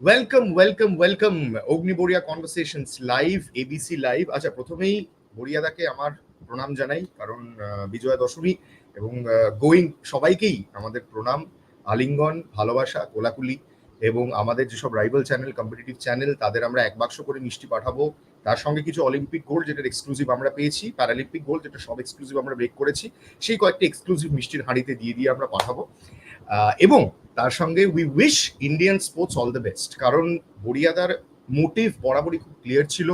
Welcome Agni Boria Conversations live ABC live. আচ্ছা, প্রথমেই বরিয়াদাকে আমার প্রণাম জানাই, কারণ বিজয়া দশমী এবং গোয়িং সবাইকেই আমাদের প্রণাম, আলিঙ্গন, ভালোবাসা, কোলাকুলি। এবং আমাদের যেসব রাইভাল চ্যানেল, কম্পিটিটিভ চ্যানেল, তাদের আমরা এক বাক্স করে মিষ্টি পাঠাবো। তার সঙ্গে কিছু অলিম্পিক গোল্ড যেটার এক্সক্লুসিভ আমরা পেয়েছি, প্যারালিম্পিক গোল্ড যেটা সব এক্সক্লুসিভ আমরা ব্রেক করেছি, সেই কয়েকটা এক্সক্লুসিভ মিষ্টির হাঁড়িতে দিয়ে আমরা পাঠাবো। এবং তার সঙ্গে we wish Indian sports all the best, কারণ বরিয়াদার মোটিভ বরাবরই খুব ক্লিয়ার ছিল।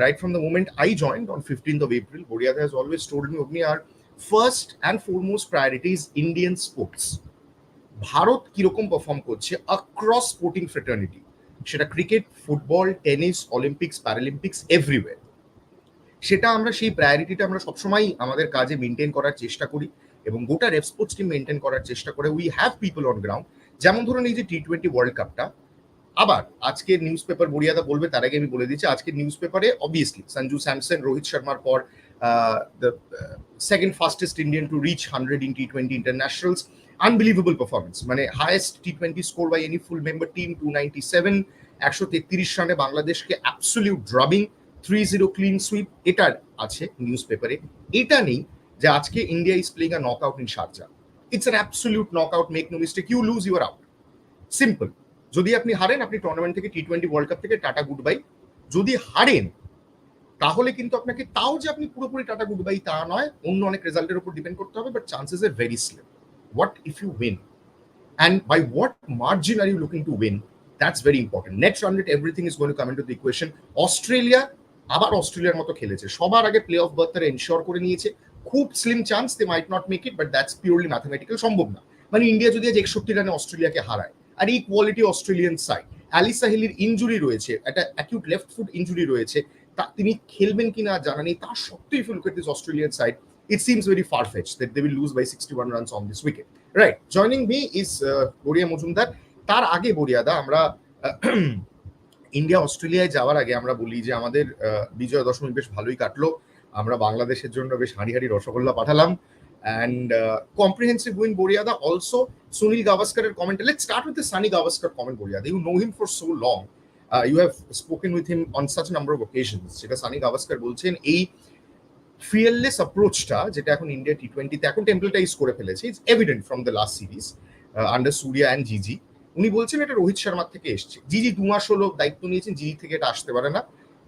Right from the moment I joined on 15th of April, Boriada has always told me, Agni, our first and foremost priority is Indian sports. Bharat কিরকম perform করছে across sporting fraternity, সেটা cricket, football, tennis, Olympics, প্যারালিম্পিক্স, everywhere, সেটা আমরা সেই প্রায়োরিটিটা আমরা সবসময় আমাদের কাজে মেনটেন করার চেষ্টা করি এবং গোটা রেপ স্পোর্টস টিম মেনটেন করার চেষ্টা করে। We have people on ground. যেমন ধরুন এই যে T20 ওয়ার্ল্ড কাপটা, আবার আজকের নিউজ পেপার বরিয়াদা বলবে, তার আগে আমি বলে দিচ্ছি, আজকের নিউজ পেপারে অবভিয়াসলি সঞ্জু স্যামসন, রোহিত শর্মার পর the second fastest Indian to reach 100 in T20 internationals. Unbelievable performance, মানে highest T20 score by any full member team, 297, 133 রানে বাংলাদেশকে অ্যাবসলিউট ড্রবিং, 3-0 ক্লিন সুইপ। এটার আছে নিউজ পেপারে। এটা নেই যে আজকে India is playing a knockout in Sharjah. It's an absolute knockout, make no mistake, you lose, you are out, simple. যদি আপনি হারেন, আপনি টুর্নামেন্ট থেকে T20 ওয়ার্ল্ড কাপ থেকে টাটা গুড বাই। যদি হারেন তাহলে কিন্তু আপনাকে, তাও যে আপনি পুরোপুরি টাটা গুড বাই তা নয়, অন্য অনেক রেজাল্টের উপর ডিপেন্ড করতে হবে, but chances are very slim. What if you win, and by what margin are you looking to win? That's very important. Net run rate, everything is going to come into the equation. Australia আবার অস্ট্রেলিয়ার মতো খেলেছে, সবার আগে play off berth তারা ensure করে নিয়েছে। খুব slim chance they might not make it, but that's purely mathematical, সম্ভব না। মানে ইন্ডিয়া যদি আজ 61 রানে অস্ট্রেলিয়াকে হারায়, আর এই কোয়ালিটি অস্ট্রেলিয়ান সাইড, অ্যালি সাহিলির ইনজুরি রয়েছে, একটা অ্যাকিউট লেফট ফুট ইনজুরি রয়েছে, তা তিনি খেলবেন কিনা জানা নেই। তার সত্ত্বেও if you look at this Australian side, it seems very far-fetched that they will lose by 61 runs on this wicket. Right, joining me is Boria Mujumdar. তার আগে বরিয়াদা, আমরা ইন্ডিয়া অস্ট্রেলিয়ায় যাওয়ার আগে আমরা বলি যে আমাদের বিজয়া দশমী বেশ ভালোই কাটলো। আমরা বাংলাদেশের জন্য বেশ হাঁড়ি হাঁড়ি রসগোল্লা পাঠালাম, and comprehensive win, Boriada. Also Sunil Gavaskar comment. Let's start with the Sunny Gavaskar comment, Boriada. You know him for so long, you have spoken with him on such a number of occasions. যেটা সানি গাভাস্কার বলছেন, এই fearless অ্যাপ্রোচটা যেটা এখন India T20-তে এখন templatize করে ফেলেছে, it's evident from the last series under Surya and GG. উনি বলছেন এটা রোহিত শর্মার থেকে এসছে। জিজি 2 মাস হলো দায়িত্ব নিয়েছেন, জিজি থেকে এটা আসতে পারে না।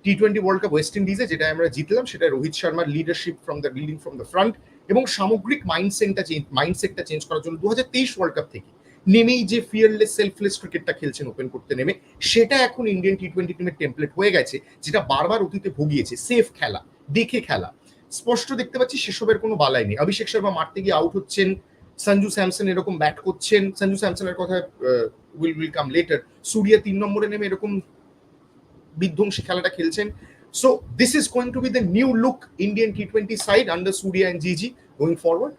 T20 ওয়ার্ল্ড কাপ ওয়েস্ট ইন্ডিজে যেটা আমরা জিতলাম, সেটা রোহিত শর্মার leadership from the leading from the front এবং সামগ্রিক মাইন্ডসেটটা চেঞ্জ করার জন্য 2023 ওয়ার্ল্ড কাপ থেকে নেমেই যে ফিয়ারলেস সেলফলেস ক্রিকেটটা খেলছেন ওপেন করতে নেমে, সেটা এখন ইন্ডিয়ান T20 টিমের টেমপ্লেট হয়ে গেছে, যেটা বারবার অতীতে ভুগিয়েছে। সেফ খেলা, দেখে খেলা, স্পষ্ট দেখতে পাচ্ছি সেসবের কোনো বালাই নেই। অভিষেক শর্মা মারতে গিয়ে আউট হচ্ছেন, সঞ্জু স্যামসন এরকম ব্যাট করছেন, সঞ্জু স্যামসনের কথা উইল কাম লেটার, সুরিয়া 3 নম্বরে নেমে এরকম বিধ্বংসী খেলাটা খেলছেন। So this is going to be the new look Indian T20 side under Surya and GG going forward.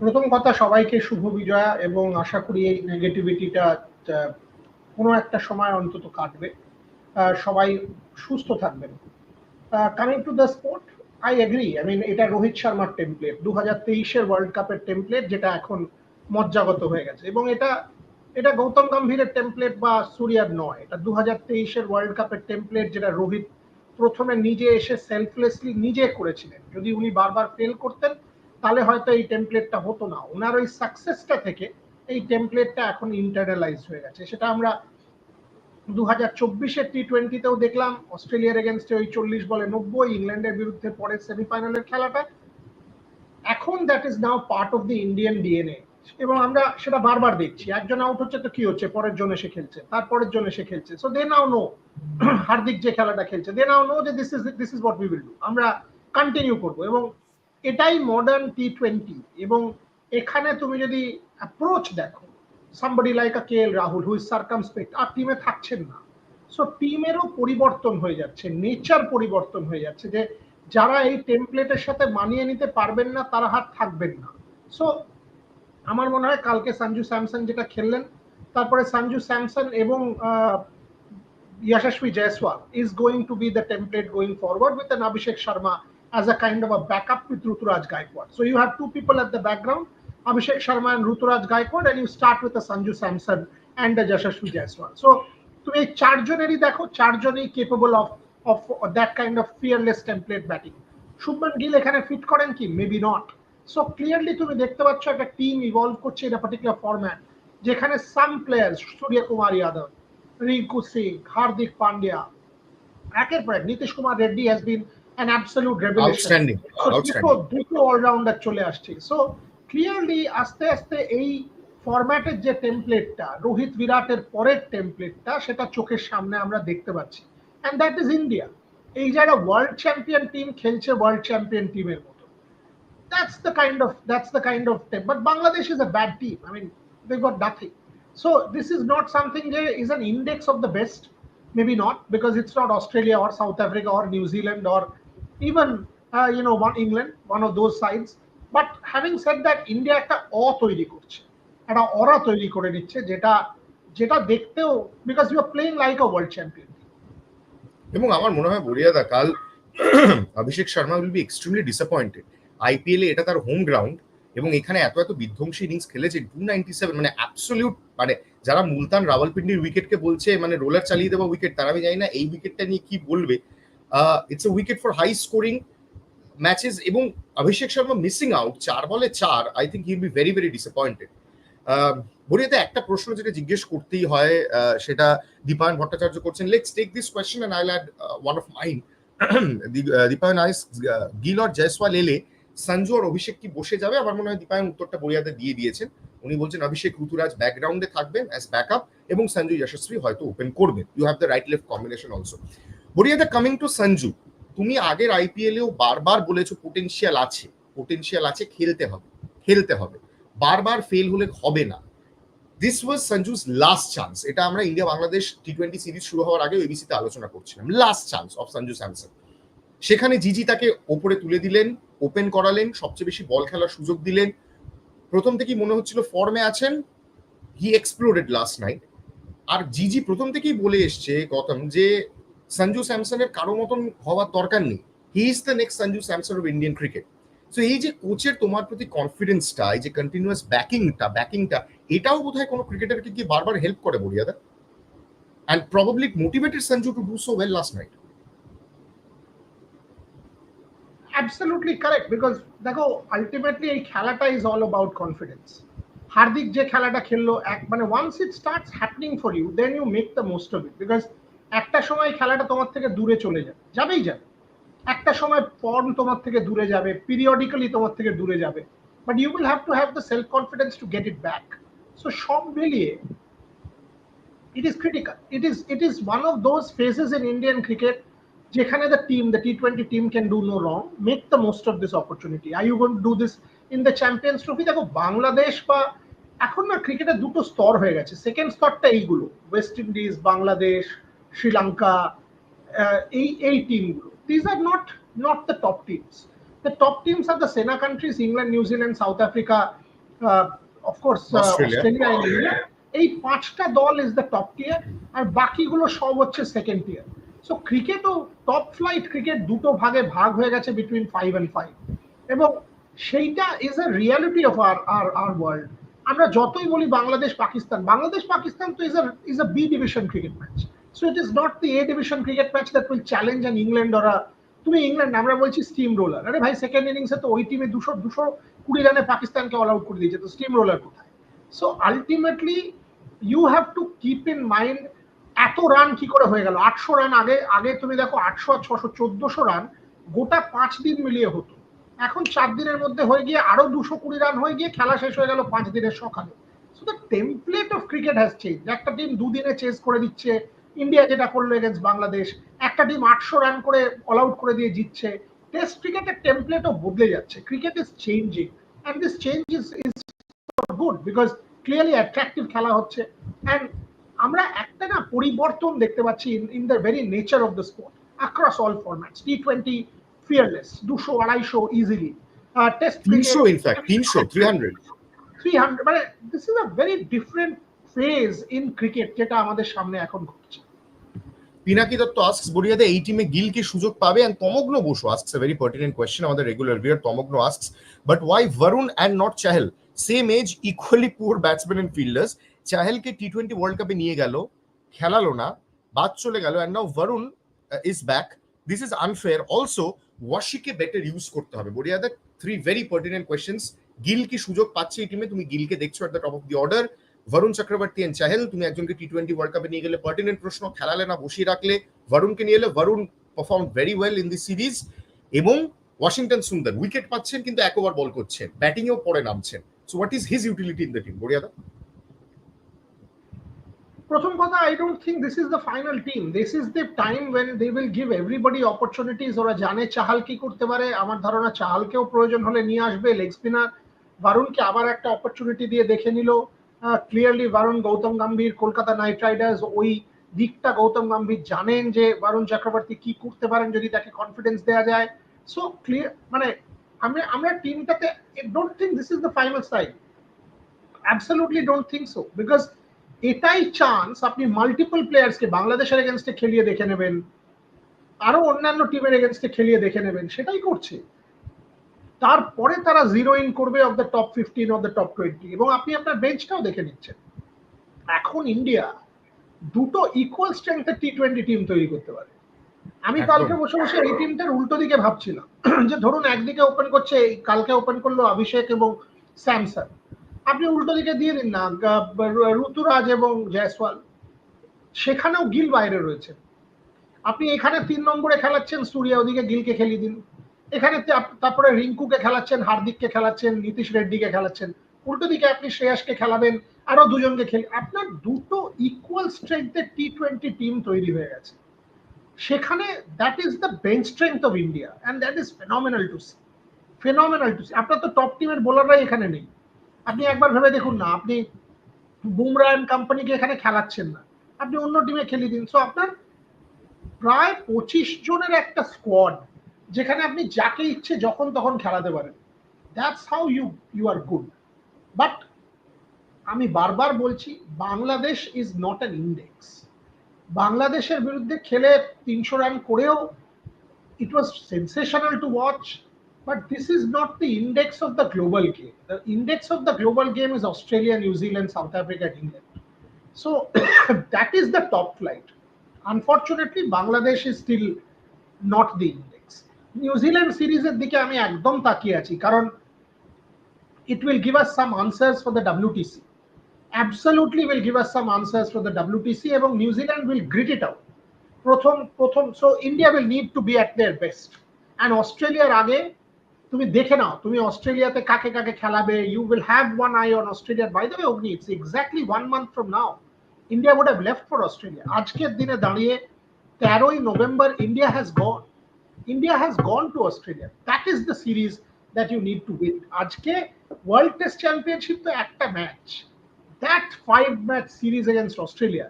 প্রথম কথা, সবাইকে শুভ বিজয়া, এবং আশা করি এই নেগেটিভিটিটা কোনো একটা সময় অন্তত কাটবে, সবাই সুস্থ থাকবেন। Coming to the sport, I agree. I mean, এটা রোহিত শর্মার টেমপ্লেট, 2023-এর ওয়ার্ল্ড কাপের টেমপ্লেট, যেটা এখন মজ্জাগত হয়ে গেছে, এবং এটা গৌতম গম্ভীরের টেমপ্লেট বা সুরিয়ার নয়। এটা 2023-এর ওয়ার্ল্ড কাপের টেমপ্লেট, যেটা রোহিত প্রথমে নিজে এসে সেলফলেসলি নিজে করেছিলেন। যদি উনি বারবার ফেল করতেন তাহলে হয়তো এই টেমপ্লেটটা হতো না। ওনার ওই সাকসেসটা থেকে এই টেমপ্লেটটা এখন ইন্টারনালাইজ হয়ে গেছে। সেটা আমরা 2024-এর T20-তেও দেখলাম, অস্ট্রেলিয়ার এগেনস্টে ওই 40 বলে 90, ইংল্যান্ডের বিরুদ্ধে পরের সেমিফাইনালের খেলাটা। এখন that is now part of the Indian DNA, এবং আমরা সেটা বারবার দেখছি। একজন আউট হচ্ছে তো কি হচ্ছে, পরের জন্য সে খেলছে, তারপরের জন্য সে খেলছে। So they now know, Hardik যে খেলাটা খেলছে, দে নাও নো যে this is what we will do, আমরা কন্টিনিউ করবো। এবং এটাই মডার্ন T20। এবং এখানে তুমি যদি অ্যাপ্রোচ দেখো, somebody like a KL Rahul who is circumspect, আর টিমে থাকছেন না। সো টিমেরও পরিবর্তন হয়ে যাচ্ছে, নেচার পরিবর্তন হয়ে যাচ্ছে, যে যারা এই টেমপ্লেটের সাথে মানিয়ে নিতে পারবেন না তারা হাত থাকবেন না। সো আমার মনে হয় কালকে সঞ্জু স্যামসন যেটা খেললেন, তারপরে সঞ্জু স্যামসন এবং Yashasvi Jaiswal is going to be the template going forward, with an Abhishek Sharma as a kind of a backup with Ruturaj Gaikwad. So you have two people at the background, Abhishek Sharma and Ruturaj Gaikwad, and you start with a Sanju Samson and the Yashasvi Jaiswal. So তুমি এই চারজনেরই দেখো, চারজনই capable of that kind of fearless template batting. Shubman Gill এখানে fit করেন কি? Maybe not. So clearly তুমি দেখতে পাচ্ছ একটা টিম ইভলভ করছে ইন আ পার্টিকুলার ফরম্যাট, যেখানে সাম প্লেয়ার্স, সূর্য কুমার যাদব, রিঙ্কু সিং, হার্দিক পান্ডিয়া, একের পর এক, Nitish Kumar Reddy has been an absolute revelation, দুটো অলরাউন্ডার চলে আসছে। সো ক্লিয়ারলি আস্তে আস্তে এই ফরম্যাটের যে টেমপ্লেটটা, রোহিত বিরাটের পরের টেমপ্লেটটা, সেটা চোখের সামনে আমরা দেখতে পাচ্ছি, এন্ড দ্যাট ইজ ইন্ডিয়া। এই যারা ওয়ার্ল্ড চ্যাম্পিয়ন টিম খেলছে ওয়ার্ল্ড চ্যাম্পিয়ন টিমের মতো, that's the kind of thing. But Bangladesh is a bad team. I mean, they've got nothing. So this is not something that is an index of the best. Maybe not, because it's not Australia or South Africa or New Zealand or even England, one of those sides. But having said that, India একটা তৈরি করছে, একটা অরা তৈরি করে নিচ্ছে, যেটা দেখতেও, because you are playing like a world champion. এবং আমার মনে হয় বরিয়াদা কাল Abhishek Sharma will be extremely disappointed. IPL এ এটা তার হোম গ্রাউন্ড এবং এখানে এত বিধ্বংসী ইনিংস খেলেছে, 297, মানে অ্যাবসলিউট, মানে যারা মুলতান রাওয়ালপিন্ডির উইকেটকে বলছে মানে রোলার চালিয়ে দেওয়া উইকেট, তারা আমি জানি না এই উইকেটটা নিয়ে কি বলবে। It's a wicket for high scoring matches, এবং অভিষেক শর্মা মিসিং আউট 4 বলে 4, I think he will be very very disappointed. বরিয়াতে একটা প্রশ্ন যেটা জিজ্ঞেস করতেই হয়, সেটা দীপায়ন ভট্টাচার্য করছেন। Let's take this question and I will add one of mine. Dipayan আইস, গিল আর জয়সওয়াল এলে সঞ্জু আর অভিষেক কি বসে যাবে? আমার মনে হয় দীপায়ন উত্তরটা বরিয়াতে দিয়ে দিয়েছেন। উনি বলছেন অভিষেক ঋতুরাজ ব্যাকগ্রাউন্ডে থাকবেন অ্যাজ ব্যাকআপ এবং সঞ্জু যশস্বী হয়তো ওপেন করবেন। You have the right left combination also. বরিয়াতে কামিং টু সঞ্জু, তুমি আগের আইপিএলেও বারবার বলেছো পোটেনশিয়াল আছে, খেলতে হবে, বারবার ফেল হলে হবে না। This was Sanju's last chance. এটা আমরা ইন্ডিয়া বাংলাদেশ টি-20 সিরিজ শুরু হওয়ার আগে এবিসিতে আলোচনা করছিলাম, last chance of Sanju Samson. সেখানে জিজি তাকে ওপরে তুলে দিলেন, ওপেন করালেন, সবচেয়ে বেশি বল খেলার সুযোগ দিলেন। প্রথম থেকেই মনে হচ্ছিল ফর্মে আছেন, হি এক্সপ্লোডেড লাস্ট নাইট। আর জিজি প্রথম থেকেই বলে এসছে গৌতম যে সঞ্জু স্যামসনের কারো মতন হওয়ার দরকার নেই, he is the next Sanju Samson of Indian cricket. So এই যে কোচের তোমার প্রতি কনফিডেন্সটা, এই যে কন্টিনিউয়াস ব্যাকিংটা, এটাও বোধহয় কোনো ক্রিকেটারকে কি বারবার হেল্প করে বরিয়াদা, and probably motivated Sanju to do so well last night. Absolutely correct, because দেখো আলটিমেটলি এই খেলাটা is all about confidence. Hardik যে খেলাটা খেললো, মানে once it starts happening for you, then you make the most of it, because একটা সময় খেলাটা তোমার থেকে দূরে চলে যাবেই যাবে, একটা সময় ফর্ম তোমার থেকে দূরে যাবে, পিরিয়ডিক্যালি তোমার থেকে দূরে যাবে, but you will have to have the self confidence to get it back. So সব মিলিয়ে it is critical. It is one of those phases in Indian cricket যেখানে the T20 team can do no wrong, make the most of this opportunity. Are you going to do this in the Champions Trophy? দেখো বাংলাদেশ বা এখন না ক্রিকেটের দুটো স্তর হয়ে গেছে। সেকেন্ড স্তরটা এইগুলো, ওয়েস্ট ইন্ডিজ, বাংলাদেশ, শ্রীলঙ্কা, এই টিমগুলো, these are not the top teams. The top teams are the Sena countries, England, New Zealand, South Africa, of course Australia and India. এই 5টা দল ইজ দ্য টপ টিয়ার, আর বাকিগুলো সব হচ্ছে সেকেন্ড টিয়ার। সো ক্রিকেটও টপ ফ্লাইট ক্রিকেট দুটো ভাগে ভাগ হয়ে গেছে বিটুইন 5 and 5, এবং সেইটা is a reality of our world. আমরা যতই বলি বাংলাদেশ পাকিস্তান তো is a B division cricket match. So it is not the A division cricket match that will challenge an England ওরা। তুমি ইংল্যান্ড, আমরা বলছি স্টিম রোলার, আরে ভাই সেকেন্ড ইনিংসে তো ওই টিমে 220 রানে পাকিস্তানকে অল আউট করে দিয়েছে, তো স্টিম রোলার কোথায়? So ultimately you have to keep in mind এত রান কি করে হয়ে গেল। 800 রান আগে তুমি দেখো 800 আর 600 1400 রান গোটা 5 দিন মিলিয়ে হতো, এখন 4 দিনের মধ্যে হয়ে গিয়ে আরো 220 রান হয়ে গিয়ে খেলা শেষ হয়ে গেল 5 দিনের সকালে। So the template of cricket has change. একটা টিম 2 দিনে চেজ করে দিচ্ছে, ইন্ডিয়া যেটা করলো এগেন্স্ট বাংলাদেশ, একটা টিম 800 রান করে অল আউট করে দিয়ে জিতছে। টেস্ট ক্রিকেটের টেমপ্লেটও বদলে যাচ্ছে, cricket is changing, and this change is good because clearly attractive খেলা হচ্ছে, and আমরা একটা না পরিবর্তন দেখতে পাচ্ছি in the very nature of the sport across all formats. T20 fearless, 200 250 easily, test 300 in fact 300 মানে this is a very different phase in cricket যেটা আমাদের সামনে এখন ঘটছে। পিনাকি দত্ত asks বরিয়াদা এই টিমে গিল কি সুযোগ পাবে? and Tamogno Basu asks a very pertinent question, আমাদের regular viewer Tamogno asks, but why Varun and not Chahal? Same age, equally poor batsman and fielders. চাহেলকে টি20 ওয়ার্ল্ড কাপে নিয়ে গেল, খেলালো না, বাদ চলে গেল, and now Varun is back. This is unfair. Also ওয়াশিকে বেটার ইউজ করতে হবে। বরিয়াদা, 3 ভেরি পার্টিনেন্ট কোয়েশ্চেন্স। গিল কি সুযোগ পাচ্ছে এই টিমে? তুমি গিলকে দেখছো at the top of the order. Varun Chakravarthy and Chahal, তুমি একজনকে টি20 ওয়ার্ল্ড কাপে নিয়ে গেলে পার্টিনেন্ট প্রশ্ন, খেলালে না বসিয়ে রাখলে। বরুণকে নিয়ে এলে, Varun perform very well in this series. এবং ওয়াশিংটন সুন্দর উইকেট পাচ্ছেন কিন্তু এক ওভার বল করছেন, ব্যাটিংয়েও পরে নামছেন। So what is his utility in the team, বরিয়াদা? প্রথম কথা, I don't think this is the final team. This is the time when they will give everybody opportunities. ওরা জানে চাহাল কি করতে পারে। আমার ধারণা চাহালকেও প্রয়োজন হলে নিয়ে আসবে। লেগ স্পিনার বারুণকে আবার একটা অপরচুনিটি দিয়ে দেখে নিল। Clearly Varun, Gautam Gambhir, Kolkata night Riders, ওই দিকটা গৌতম গম্ভীর জানেন যে বারুণ চক্রবর্তী কি করতে পারেন যদি তাকে কনফিডেন্স দেওয়া যায়। সো ক্লিয়ার, মানে আমরা টিমটাতে don't think this is the final side. Absolutely don't think so, because এটাই চান্স আপনি মাল্টিপল প্লেয়ার্সকে বাংলাদেশের এগেনস্টে খেলিয়ে দেখে নেবেন, আরো অন্যান্য টিমের এগেনস্টে খেলিয়ে দেখে নেবেন, সেটাই করছে। তারপরে তারা জিরো ইন করবে of the top 15 of the top 20, এবং আপনি আপনার বেঞ্চটাও দেখে নিচ্ছেন। এখন ইন্ডিয়া দুটো ইকুয়াল স্ট্রেংথের টি20 টিম তৈরি করতে পারে। আমি কালকে বসে বসে এই টিমটার উল্টো দিকে ভাবছিলাম যে ধরুন একদিকে ওপেন করছে, কালকে ওপেন করলো অভিষেক এবং স্যামসন, আপনি উল্টো দিকে দিয়ে দিন না ঋতুরাজ এবং জয়সওয়াল, সেখানেও গিল বাইরে রয়েছে। আপনি এখানে 3 নম্বরে খেলাচ্ছেন সূর্যা, ওদিকে গিলকে খেলিয়ে দিন। এখানে তারপরে রিঙ্কুকে খেলাচ্ছেন, হার্দিককে খেলাচ্ছেন, নীতিশ রেড্ডিকে খেলাচ্ছেন। উল্টো দিকে আপনি শ্রেয়াসকে খেলাবেন, আরো দুজনকে খেলে আপনার দুটো ইকুয়াল স্ট্রেংথের টি20 টিম তৈরি হয়ে গেছে সেখানে। That is the bench strength of India, and that is phenomenal to see, phenomenal to see. আপনার তো টপ টিমের বোলাররাই এখানে নেই। আপনি একবার ভেবে দেখুন না, আপনি বুমরা এন্ড কোম্পানিকে এখানে খেলাচ্ছেন না, আপনি অন্য টিমে খেলিয়ে দিন। সো আপনার প্রায় 25 জনের একটা স্কোয়াড, যেখানে আপনি যাকে ইচ্ছে যখন তখন খেলাতে পারেন। That's how you are good. But আমি বারবার বলছি, Bangladesh is not an index. বাংলাদেশের বিরুদ্ধে খেলে 300 রান করেও it was sensational to watch, but this is not the index of the global game. The index of the global game is Australia, New Zealand, South Africa, England. So that is the top flight. Unfortunately, Bangladesh is still not the index. New Zealand series এর দিকে আমি একদম তাকিয়ে আছি, কারণ it will give us some answers for the WTC. Absolutely will give us some answers for the WTC, এবং New Zealand will grit it out. প্রথম so India will need to be at their best. And অস্ট্রেলিয়ার আগে তুমি দেখে নাও, তুমি অস্ট্রেলিয়াতে কাকে কাকে খেলাবে। You will have one eye on Australia. By the way Agni, it's exactly 1 month from now India would have left for Australia. আজকের দিনে দাঁড়িয়ে 13ই November India has gone to Australia. That is the series that you need to win. আজকে world test championship তো একটা match, that 5-match series against Australia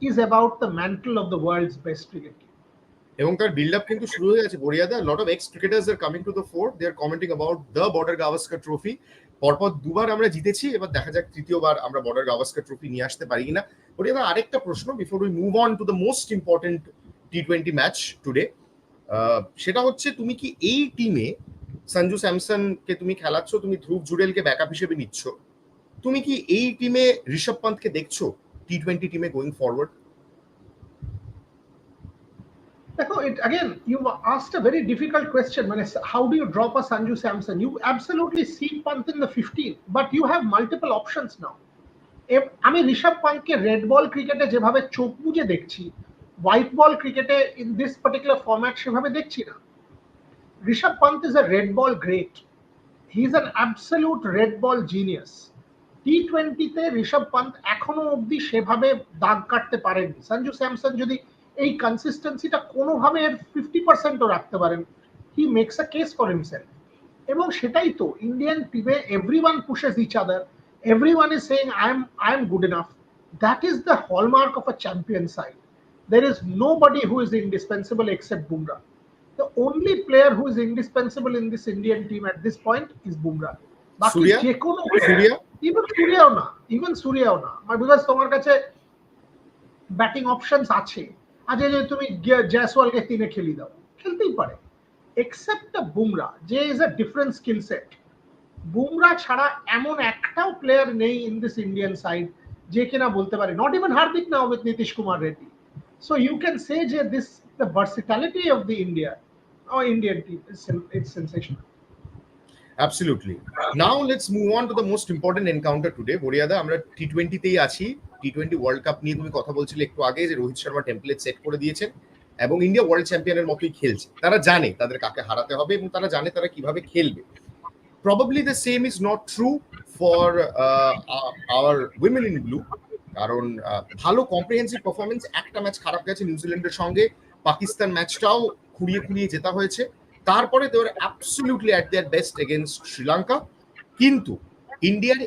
is about the mantle of the world's best cricket team. এবং তার build up কিন্তু শুরু হয়ে গেছে বরিয়াদা। Lot of ex cricketers are coming to the fore, they are commenting about the Border Gavaskar trophy. পরপর 2বার আমরা জিতেছি, এবার দেখা যাক তৃতীয়বার আমরা বর্ডার গাভাস্কার ট্রফি নিয়ে আসতে পারি কিনা। বরিয়াদা, আরেকটা প্রশ্ন before we move on to the most important T20 match today, সেটা হচ্ছে তুমি কি এই টিমে সঞ্জু স্যামসনকে তুমি খেলাচ্ছ, তুমি ধ্রুব জুড়েলকে ব্যাকআপ হিসেবে নিচ্ছ, তুমি কি এই টিমে ঋষভ পান্তকে দেখছো টি20 টিমে going forward? Again, you asked a very difficult question. How do you drop a Sanju Samson? You absolutely see Pant in the 15, but you have multiple options now. আমি ঋষভ পান্তকে রেড বল ক্রিকেটে যেভাবে চোখ বুজে দেখছি, white ball ক্রিকেটে in this particular format সেভাবে দেখছি না। Rishabh Pant is a red ball great, he is an absolute red ball genius. টি20তে ঋষভ পান্ত এখনো অবধি সেভাবে দাগ কাটতে পারেনি। সঞ্জু স্যামসন যদি এই কনসিস্টেন্সিটা কোনোভাবে 50%ও রাখতে পারেন, he makes a case for himself. এবং সেটাই তো ইন্ডিয়ান টিমে, everyone pushes each other, everyone is saying I am good enough. That is the hallmark of a champion side. There is nobody who is indispensable except Bumrah. The only player who is indispensable in this Indian team at this point is Bumrah. Surya? Even Surya na, because তোমার কাছে batting options আছে। আজ যে তুমি জয়সওয়ালকে 3-এ খেলি দাও, খেলতেই পারে, এক্সেপ্ট বুমরা যে is a different skill set. Bumrah ছাড়া এমন একটাও প্লেয়ার নেই ইন দিস ইন্ডিয়ান সাইড যে কিনা বলতে পারে, not even Hardik now with Nitish Kumar Reddy. So you can say যে this the versatility of the Indian team is it's sensational. Absolutely. Now let's move on to the most important encounter today. বরিয়াদা, আমরা T20 তেই আছি। T20 world cup নিয়ে তুমি কথা বলছিলে একটু আগে, যে রোহিত শর্মা টেমপ্লেট সেট করে দিয়েছেন এবং ইন্ডিয়া ওয়ার্ল্ড চ্যাম্পিয়নের মতোই খেলছে। তারা জানে তাদের কাকে হারাতে হবে এবং তারা জানে তারা কিভাবে খেলবে। Probably the same is not true for our women in blue, কারণ ভালো কম্প্রিহেন্সিভ পারফরমেন্স, একটা ম্যাচ খারাপ গেছে নিউজিল্যান্ডের সঙ্গে, পাকিস্তান ম্যাচটাও খুঁড়িয়ে খুঁড়িয়ে জেতা হয়েছে, তারপরে they were absolutely at their best against Sri. কিন্তু ইন্ডিয়ার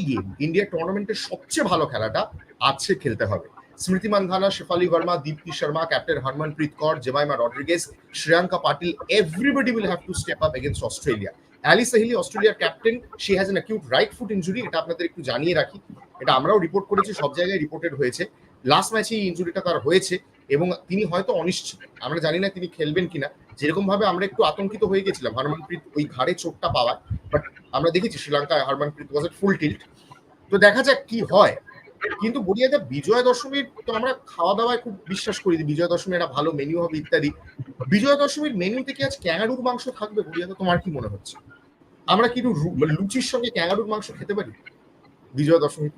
গেম, ইন্ডিয়ার টুর্নামেন্টের সবচেয়ে ভালো খেলাটা আজকে খেলতে হবে। Smriti Mandhana, Shafali Verma, Deepti Sharma, captain Harmanpreet Kaur, Jemimah Rodrigues, Shreyanka Patil, everybody will have to step up against Australia. Alyssa Healy, অস্ট্রেলিয়ার ক্যাপ্টেন, she has an acute right foot injury. এটা আপনাদের একটু জানিয়ে রাখি, এটা আমরাও রিপোর্ট করেছি, সব জায়গায় রিপোর্টেড হয়েছে। লাস্ট ম্যাচে এই ইনজুরিটা তার হয়েছে এবং তিনি হয়তো অনিশ্চিত, আমরা জানি না তিনি খেলবেন কিনা। যেরকম ভাবে আমরা একটু আতঙ্কিত হয়ে গেছিলাম হরমনপ্রীত ওই ঘাড়ে চোটটা পাওয়ার, বাট আমরা দেখেছি শ্রীলঙ্কায় হরমনপ্রীত ওয়াজ এট ফুল টিল্ট। তো দেখা যাক কি হয়। কিন্তু বরিয়াদা, বিজয়া দশমীর তো আমরা খাওয়া দাওয়ায় খুব বিশ্বাস করি, বিজয়া দশমী একটা ভালো মেনু হবে ইত্যাদি। বিজয়া দশমীর মেনুতে কি আজ ক্যাঙ্গারুর মাংস থাকবে বরিয়াদা? তোমার কি মনে হচ্ছে? আমরা কি লুচির সঙ্গে ক্যাঙ্গারুর মাংস খেতে পারি Vijaya Dashami?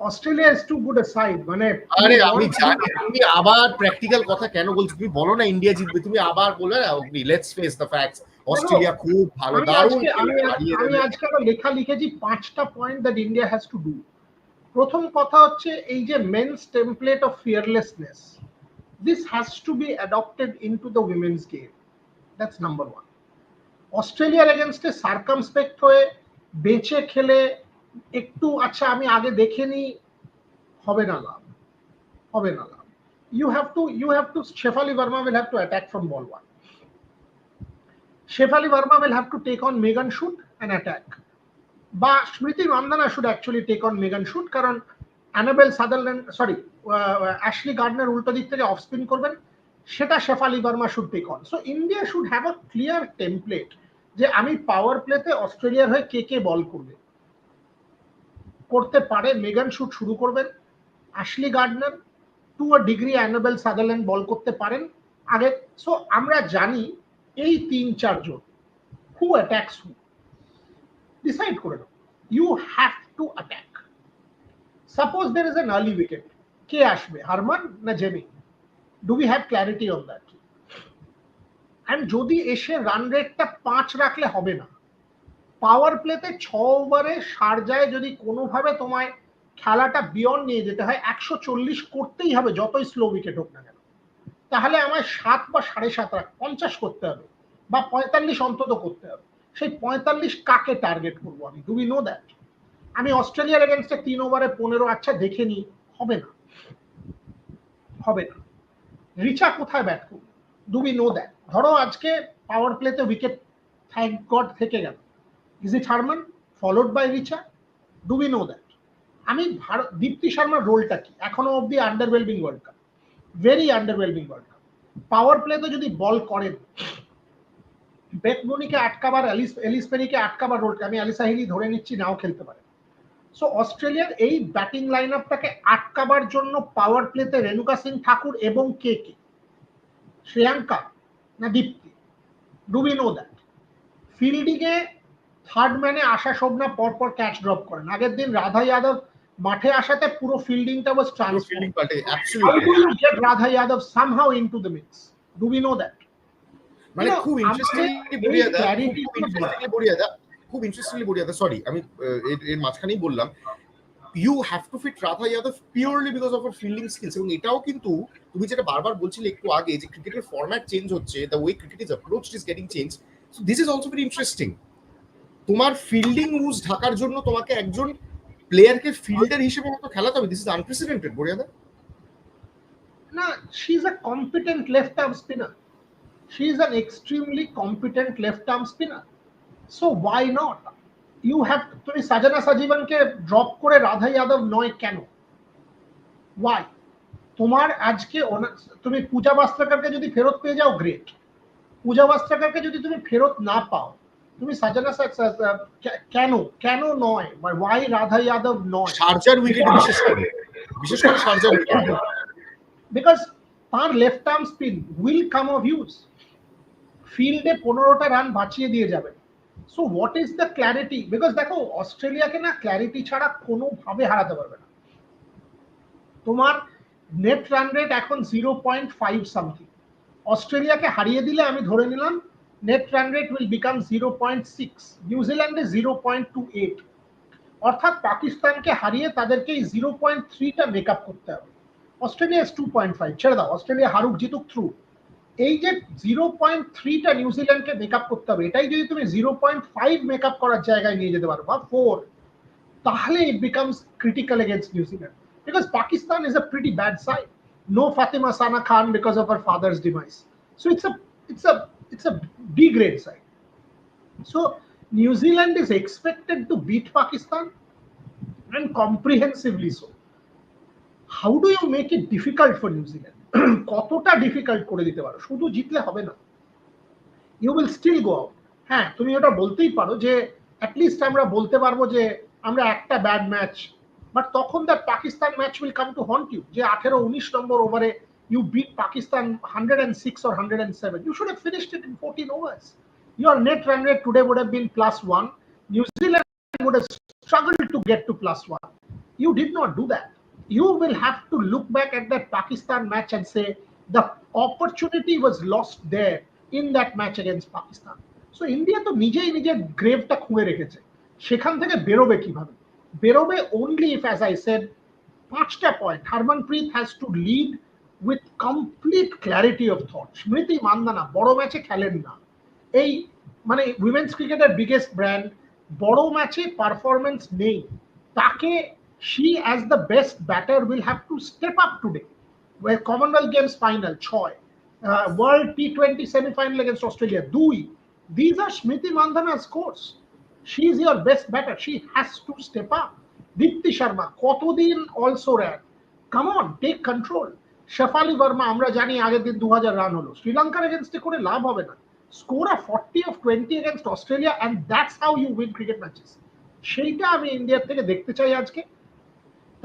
Australia is too good a side. মানে আরে আমি জানি তুমি আবার প্র্যাকটিক্যাল কথা কেন বলছো, তুমি বলো না ইন্ডিয়া জিতবে, তুমি আবার বলে না Agni, let's face the facts, Australia খুব ভালো, দারুণ আমি আজকে লেখা লিখেছি 5টা point that India has to do. প্রথম কথা হচ্ছে এই যে men's template of fearlessness, this has to be adopted into the women's game. That's number one. অস্ট্রেলিয়ার এগেনস্টে সার্কামস্পেক্ট হয়ে বেঁচে খেলে একটু আচ্ছা আমি আগে দেখে নি, হবে না লাভ, হবে না লাভ। you have to Shefali Verma will have to attack from ball one. Shefali Verma will have to take on Megan Shoot and attack, বা Smriti Mandhana should actually take on Megan Shoot, কারণ অ্যানাবেল সাদারল্যান্ড অ্যাশলি গার্ডনার উল্টো দিক থেকে off spin করবেন, সেটা Shafali Verma should take on. So India should have a clear template যে আমি পাওয়ার প্লেতে অস্ট্রেলিয়ার হয়ে কে কে বল করতে পারে। মেগান শুট শুরু করবেন, Ashleigh Gardner to a degree Annabel Sutherland bowl করতে পারেন আগে। সো আমরা জানি এই 3-4 জন হু অ্যাটাকস হু, ডিসাইড করে নাও, you have to attack. Suppose there is an early wicket, কে আসবে, হারমান না Jemi? Do we have clarity on that? And যদি এসে রান রেটটা 5 রাখলে হবে না। পাওয়ার প্লেতে 6 ওভারে শারজায় যদি কোনোভাবে তোমায় খেলাটা বিয়ন্ড নিয়ে যেতে হয়, 140 করতেই হবে যতই স্লো উইকেট হোক না কেন। তাহলে আমায় 7 বা 7.5 রাখ 50 করতে হবে, বা 45 অন্তত করতে হবে। সেই 45 কাকে টার্গেট করবো আমি? Do we know that? আমি অস্ট্রেলিয়ার এগেনস্টে 3 ওভারে 15, আচ্ছা দেখে নি, হবে না, হবে না। রিচা কোথায় ব্যাট করবে? Do we know that? ধরো আজকে পাওয়ার প্লেতে উইকেট থ্যাংক গড থেকে গেল, is it Harman followed by Richa? Do we know that? আমি দীপ্তি শর্মার রোলটা কি এখনো অব্দি? Underwhelming world cup, very underwhelming world cup. Power প্লেতে যদি বল করেন, বেকবনিকে আটকাবার, এলিস পেরিকে আটকাবার রোলটা আমি আলি সাহিলি ধরে নিচ্ছি নাও খেলতে পারে। সো অস্ট্রেলিয়ার এই ব্যাটিং লাইন আপটাকে আটকাবার জন্য পাওয়ার প্লেতে রেণুকা সিং ঠাকুর এবং কে কে? শ্রেয়াঙ্কা না Deepti? Do we know that? Fielding এ থার্ড ম্যানে আশা শোভনা পরপর ক্যাচ ড্রপ করেন। আগের দিন রাধা যাদব মাঠে আসাতে পুরো ফিল্ডিংটা was transformed. How do you get Radha Yadav somehow into the mix? Do we know that? মানে খুব ইন্টারেস্টিংলি বরিয়াদা, সরি আমি এর মাঝখানেই বললাম, you have to fit Radha Yadav purely because of her fielding skills. এবং এটাও কিন্তু তুমি যেটা বারবার বলছিলে একটু আগে, যে ক্রিকেটের ফরম্যাট চেঞ্জ হচ্ছে, the way cricket is approached is getting change. So this is also very interesting. তোমার ফিল্ডিং রুলস ঢাকার জন্য তোমাকে একজন প্লেয়ারকে ফিল্ডার হিসেবে মতো খেলাতে হবে। দিস ইজ আনপ্রেসিডেন্টেড বরিয়াদা। না, she is a competent left arm spinner, she is an extremely competent left arm spinner. So why not? You have, তুমি সাজানা সাজিবানকে ড্রপ করে রাধা যাদব নয় কেন? ওয়াই? তোমার আজকে তুমি পূজা বাস্ত্রাকারকে যদি ফেরত পেয়ে যাও, গ্রেট, পূজা ভাস্করকে যদি তুমি ফেরত না পাও, তুমি সাজানা কেন কেন নয়, ওয়াই রাধা যাদব নয়? শারজার উইকেটে বিশেষ করে শারজার উইকেটে, বিকজ তার left arm spin will come of use, ফিল্ডে 15টা রান বাঁচিয়ে দিয়ে যাবে। So what is the clarity? Because দেখো অস্ট্রেলিয়াকে না ক্ল্যারিটি ছাড়া কোনোভাবে হারাতে পারবে না। তোমার নেট রান রেট এখন 0.5 সামথিং, অস্ট্রেলিয়াকে হারিয়ে দিলে আমি ধরে নিলাম net run rate will become 0.6, নিউজিল্যান্ডে 0.28, অর্থাৎ পাকিস্তানকে হারিয়ে তাদেরকে এই 0.3টা মেক আপ করতে হবে। অস্ট্রেলিয়া 2.5, ছেড়ে দাও অস্ট্রেলিয়া হারুক জিতুক থ্রু, এই যে 0.3টা নিউজিল্যান্ডকে মেক আপ করতে হবে, এটাই যদি তুমি 0.5 মেক আপ করার জায়গায় নিয়ে যেতে পারো বা 4, তাহলে it becomes critical against New Zealand, because Pakistan is a pretty bad side. No Fatima Sana Khan because of her father's demise. So it's a B grade side. So New Zealand is expected to beat Pakistan, and comprehensively so. How do you make it difficult for New Zealand? কতটা difficult করে দিতে পারো? শুধু জিতলে হবে না, you will still go out. হ্যাঁ, তুমি ওটা বলতেই পারো যে অ্যাটলিস্ট আমরা বলতে পারবো যে আমরা একটা ব্যাড ম্যাচ, বাট তখন that Pakistan match will come to haunt you, যে 18-19 নম্বর ওভারে you beat Pakistan 106 or 107. You should have finished it in 14 overs. Your net run rate today would have been +1. New Zealand would have struggled to get to +1. You did not do that. You will have to look back at that Pakistan match and say the opportunity was lost there in that match against Pakistan. So India to নিজেই নিজের গ্রেভটা খুঁড়ে রেখেছে, সেখান থেকে বেরোবে কিভাবে? বেরোবে only if, as I said, 5টা point Harmanpreet has to lead with complete clarity of thought. স্মৃতি মান্দানা বড় ম্যাচে খেলেন না, এই মানে উইমেন্স ক্রিকেটের বিগেস্ট ব্র্যান্ড, বড় ম্যাচে পারফরমেন্স নেই তাকে, she as the best batter will have to step up today. Where Commonwealth Games final 6, World T20 semi-final against Australia 2, these are Smriti Mandhana's scores. She is your best batter, she has to step up. Dipti Sharma কতদিন also ran, come on, take control. Shefali Verma আমরা জানি আগের দিন 2000 run হলো, শ্রীলঙ্কার এগেইনস্টে করে লাভ হবে না, score a 40 of 20 against Australia, and that's how you win cricket matches. সেইটা আমি ইন্ডিয়ার থেকে দেখতে চাই আজকে।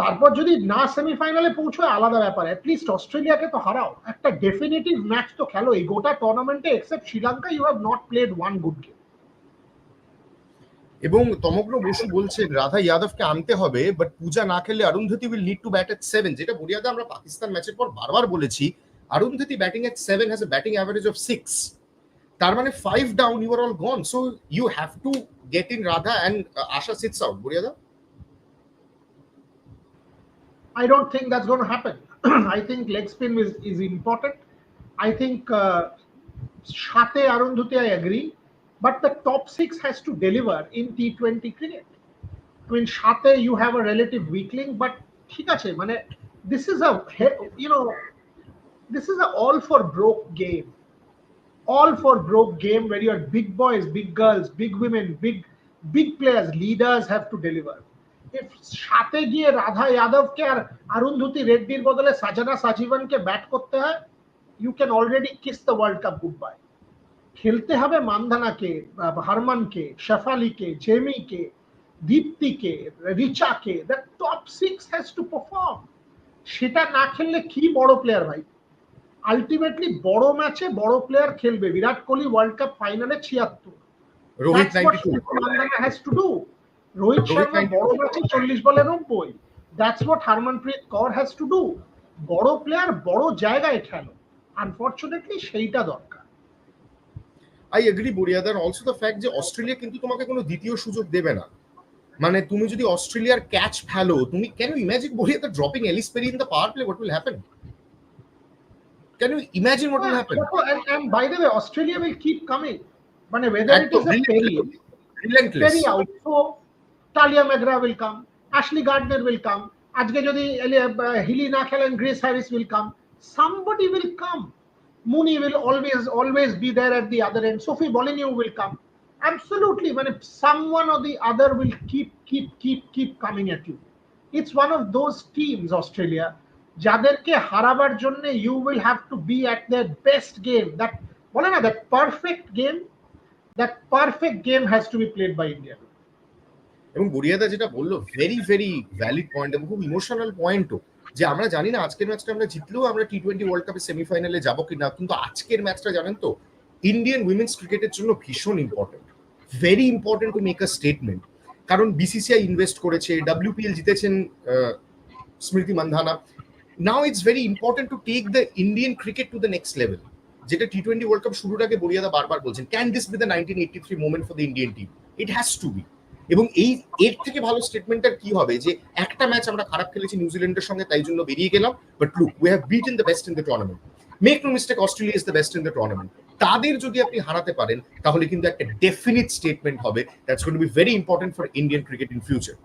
তারপর যদি না সেমিফাইনালে পৌঁছয় আলাদা ব্যাপার, অ্যাটলিস্ট অস্ট্রেলিয়াকে তো হারাও, একটা ডেফিনেটিভ ম্যাচ তো খেলো। এই গোটা টুর্নামেন্টে except Sri Lanka you have not played one good game. এবং তমগ্ন বসু বলছেন রাধা যাদবকে আনতে হবে, বাট পূজা না খেললে Arundhati will need to bat at 7, যেটা বরিয়াদা আমরা পাকিস্তান ম্যাচের পর বারবার বলেছি। Arundhati batting at 7 has a batting average of 6, তার মানে 5 ডাউন, you are all gone, so you have to get in Radha and Asha sits out. বরিয়াদা, I don't think that's going to happen. I think leg spin is important. I think Shate Arundhati, I agree, but the top 6 has to deliver in T20 cricket. I mean, Shate, you have a relative weakling, but ঠিক আছে, মানে this is a, you know, this is a all for broke game. All for broke game where your big boys, big girls, big women, big players, leaders have to deliver. If সাথে গিয়ে রাধা যাদবকে আর অরুন্ধতী রেড্ডির বদলে সাজানা সাজিভানকে bat করতে হয়, you can already kiss the World Cup goodbye. খেলতে হবে মান্ধানাকে, হারমানকে, শেফালিকে, জেমিকে, দীপ্তিকে, রিচাকে, the top 6 has to perform. সেটা না খেললে কি বড় প্লেয়ার ভাই? আলটিমেটলি বড় ম্যাচে বড় প্লেয়ার খেলবে। বিরাট কোহলি ওয়ার্ল্ড কাপ ফাইনালে 76, Rohit 92, Mandhana has to do. Rohit Sharma বড় ম্যাচে 40 বলে 90, that's what Harmanpreet Kaur has to do. বড় প্লেয়ার বড় জায়গায় খেলো, আনফরচুনেটলি সেইটা দরকার। আই এগ্রি বরিয়াদার, অলসো দ্য ফ্যাক্ট যে অস্ট্রেলিয়া কিন্তু তোমাকে কোনো দ্বিতীয় সুযোগ দেবে না। মানে তুমি যদি অস্ট্রেলিয়ার ক্যাচ ফেলো, তুমি ক্যান ইউ ইমাজিন বরিয়াদা dropping Ellyse Perry in the power play, what will happen? Can you imagine what will happen? And by the way, Australia will keep coming. But whether it is a Perry out, so Talia McGrath will come, Ashley Gardner will come. Ajke jodi Hilly na khelen, Grace Harris will come. Somebody will come. Mooney will always be there at the other end. Sophie Molyneux will come. Absolutely, when someone or the other will keep coming at you. It's one of those teams, Australia, যাদেরকে হারাবার জন্য you will have to be at their best game, that বলে না that perfect game has to be played by India. এবং গড়িয়াদা যেটা বললো very very valid point এবং খুব ইমোশনাল পয়েন্টও, যে আমরা জানি না আজকের ম্যাচটা আমরা জিতলেও আমরা টি-20 ওয়ার্ল্ড কাপের সেমিফাইনালে যাবো কিনা, কিন্তু আজকের ম্যাচটা জানেন তো ইন্ডিয়ান উইমেন্স ক্রিকেটের জন্য ভীষণ important, very important to make a statement. কারণ বিসিসিআই ইনভেস্ট করেছে, WPL জিতেছেন Smriti Mandhana. Now it's very important to take the Indian cricket to the next level, যেটা টি-20 ওয়ার্ল্ড কাপ শুরুর আগে বড়িয়াদা বারবার বলছেন, can this be the 1983 moment for the Indian team? It has to be. এবং এর থেকে ভালো স্টেটমেন্টটা কি হবে, যে একটা ম্যাচ আমরা খারাপ খেলেছি নিউজিল্যান্ডের সঙ্গে তাই জন্য বেরিয়ে গেলাম, but look we have beaten the best in the tournament. Make no mistake, Australia is the best in the tournament. তাদের যদি আপনি হারাতে পারেন তাহলে কিন্তু একটা ডেফিনিট স্টেটমেন্ট হবে, that's going to be very important for Indian cricket in future.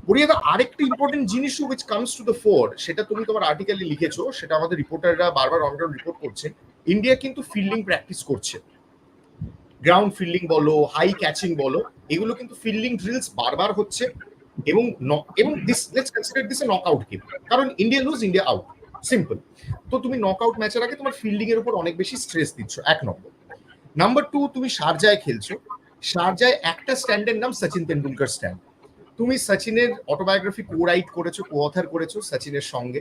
বড়িয়াদা আরেকটা ইম্পর্টেন্ট জিনিস which comes to the fore, সেটা তুমি তোমার আর্টিকেলে লিখেছো, সেটা আমাদের রিপোর্টাররা বারবার অনগ্রাউন্ড রিপোর্ট করছেন। ইন্ডিয়া কিন্তু ফিল্ডিং প্র্যাকটিস করছে, গ্রাউন্ড ফিল্ডিং বলো, হাই ক্যাচিং বলো, এগুলো কিন্তু ফিল্ডিং ড্রিলস বারবার হচ্ছে। এবং this let's consider this a knockout game, কারণ India lose India out, simple. তো তুমি নকআউট ম্যাচের আগে তোমার ফিল্ডিং এর উপর অনেক বেশি স্ট্রেস দিচ্ছ, 1 নম্বর। নাম্বার 2, তুমি শারজায় খেলছো, শারজায় একটা স্ট্যান্ডের নাম সচিন তেন্ডুলকার স্ট্যান্ড। তুমি সচিনের অটোবায়োগ্রাফি কো-রাইট করেছো, কো-অথার করেছো সচিনের সঙ্গে।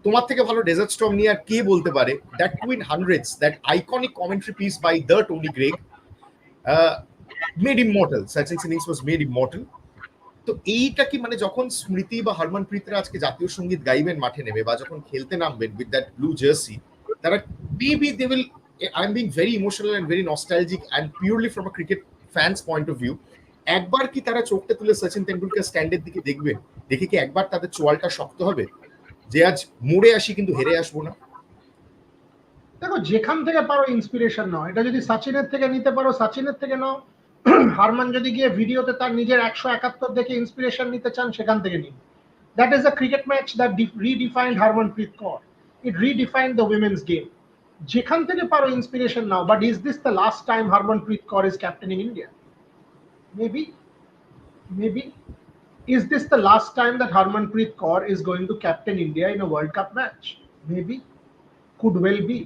তোমার থেকে ভালো ডেজার্ট স্টর্ম নিয়ে আর কে বলতে পারে? That two in hundreds, that iconic commentary piece by the Tony Greig made immortal, Sachin's innings was made immortal. তো এইটা কি মানে যখন স্মৃতি বা হরমনপ্রীতরা আজকে জাতীয় সঙ্গীত গাইবেন মাঠে নেমে, বা যখন খেলতে নামবেন উইথ দ্যাট ব্লু জার্সি, তারা maybe they will, I am being very emotional and very nostalgic and purely from a cricket fans point of view, একবার কি তারা চোখটা তুলে সচিন তেন্ডুলকার স্ট্যান্ডের দিকে দেখবেন? দেখে কি একবার তাদের চোয়ালটা শক্ত হবে যে আজ মরে আসি কিন্তু হেরে আসবো না? দেখো, যেখান থেকে পারো ইন্সপিরেশন নাও। এটা যদি সচিনের থেকে নিতে পারো সচিনের থেকে নাও, হারমান যদি গিয়ে ভিডিওতে তার নিজের 171 দেখে ইন্সপিরেশন নিতে চান সেখান থেকে নিন। That is a cricket match that redefined Harmanpreet Kaur, it redefined the women's game. যেখান থেকে পারো inspiration now, but is this the last time Harmanpreet Kaur is ক্যাপ্টেনিং India? maybe is this the last time that Harmanpreet Kaur is going to captain India in a World Cup match? Maybe, could well be.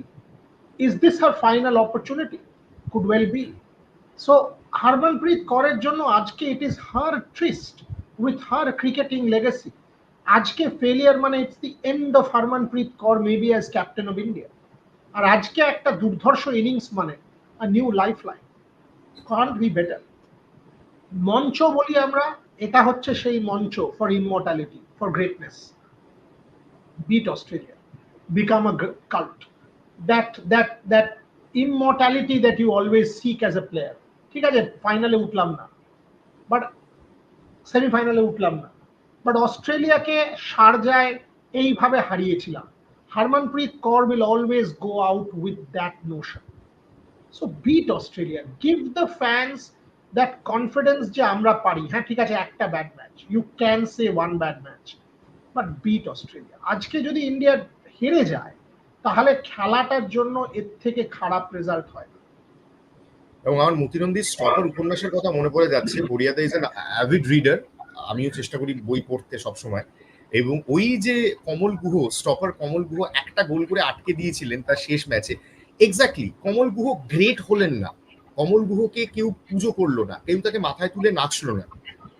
Is this her final opportunity? Could well be. So Harmanpreet Kaurer jonno ajke it is her tryst with her cricketing legacy. Ajke failure mane it's the end of Harmanpreet Kaur maybe as captain of India. Ar ajke ekta durdhorsho innings mane a new lifeline. Can't be better. মঞ্চ বলি আমরা, এটা হচ্ছে সেই মঞ্চ for immortality, for greatness. Beat Australia, become a cult, that immortality that you always seek as a player. ঠিক আছে, ফাইনালে উঠলাম না, বাট সেমিফাইনালে উঠলাম না, বাট অস্ট্রেলিয়াকে শারজায় এইভাবে হারিয়েছিলাম। Harmanpreet Kaur will always go out with that notion. So beat Australia, give the fans that confidence যে আমরা পারি। হ্যাঁ ঠিক আছে, একটা bad match, you can say one bad match, but beat Australia. আজকে যদি ইন্ডিয়া হেরে যায় তাহলে খেলাটার জন্য এর থেকে খারাপ রেজাল্ট হয় না। এবং আমার মতিনন্দীর স্টপার উপন্যাসের কথা মনে পড়ে যাচ্ছে। বড়িয়াদা ইজ অ্যান অ্যাভিড রিডার, আমিও চেষ্টা করি বই পড়তে সবসময়। এবং ওই যে কমল গুহ, স্টপার কমল গুহ একটা গোল করে আটকে দিয়েছিলেন তার শেষ ম্যাচে, এক্স্যাক্টলি কমল গুহ গ্রেট হলেন না, কমল গুহকে কেউ পুজো করলো না, কেউ তাকে মাথায় তুলে নাচলো না,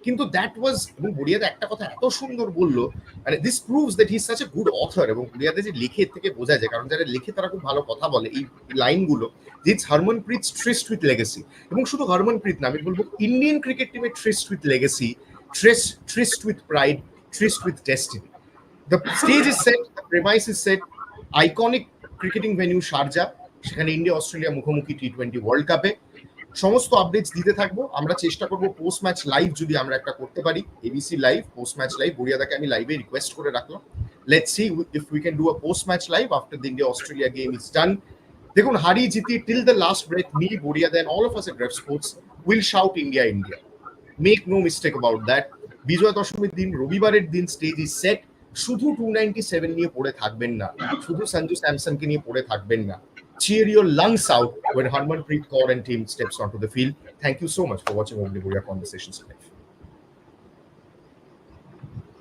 কিন্তু দ্যাট ওয়াজ, এবং বড়িয়াদা একটা কথা এত সুন্দর বললো, মানে this proves that he is such a good author. এবং বড়িয়াদা যে লেখে থেকে বোঝা যায়, কারণ যারা লেখে তারা খুব ভালো কথা বলে, এই লাইনগুলো যে it's Harmanpreet tryst with legacy. এবং শুধু হারমনপ্রীত না, আমি বলবো ইন্ডিয়ান ক্রিকেট টিমের tryst with legacy, tryst with pride, tryst with destiny. The stage is set, the premise is set, iconic cricketing venue Sharjah, সেখানে ইন্ডিয়া অস্ট্রেলিয়া মুখোমুখি টি-20 ওয়ার্ল্ড কাপে। সমস্ত আপডেটস দিতে থাকবো, আমরা চেষ্টা করবো পোস্ট ম্যাচ লাইভ যদি আমরা একটা করতে পারি, ABC live, post match live. বড়িয়াদাকে আমি লাইভে রিকোয়েস্ট করে রাখলাম, let's see if we can do a post match live after the India Australia game is done. দেখুন, হারি জিতি till the last breath, me, বড়িয়াদা and all of us at Rev Sports will shout India India, make no mistake about that. বিজয়া দশমীর দিন, রবিবারের দিন stage is set. শুধু 297 নিয়ে পড়ে থাকবেন না, শুধু সঞ্জু স্যামসনকে নিয়ে পড়ে থাকবেন না। Cheer your lungs out when Harmanpreet Kaur and team steps onto the field. Thank you so much for watching Agni Boria Conversations live.